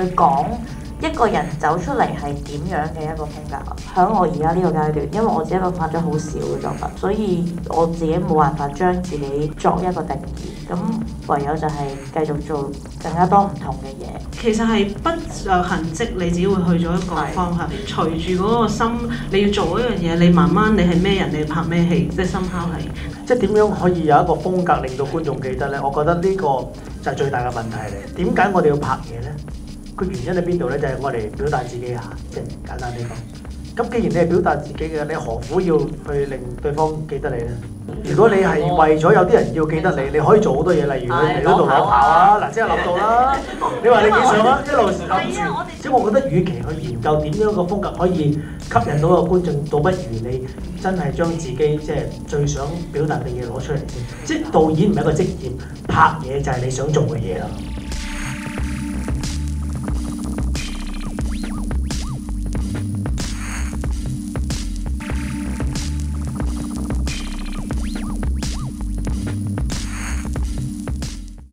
去講一個人走出嚟係點樣嘅一個風格。喺我而家呢個階段，因為我只係一個拍咗好少嘅作品，所以我自己冇辦法將自己作一個定義，咁唯有就係繼續做更加多唔同嘅嘢。其實係不着痕跡，你只會去咗一個方向。隨住嗰個心，你要做嗰樣嘢，你慢慢你係咩人，你拍咩戲，即係深刻係。即係點樣可以有一個風格令到觀眾記得咧？我覺得呢個就係最大嘅問題嚟。點解我哋要拍嘢咧？個原因喺邊度咧？就係我哋表達自己嚇，即係簡單啲講。咁既然你係表達自己嘅，你何苦要去令對方記得你咧？如果你係為咗有啲人要記得你，你可以做好多嘢，例如去嚟嗰度攞跑啊，嗱即係諗到啦。你話你幾想啊？一路諗住。即係我覺得，與其去研究點樣個風格可以吸引到個觀眾，倒不如你真係將自己即係最想表達嘅嘢攞出嚟先。即係導演唔係一個職業，拍嘢就係你想做嘅嘢啦。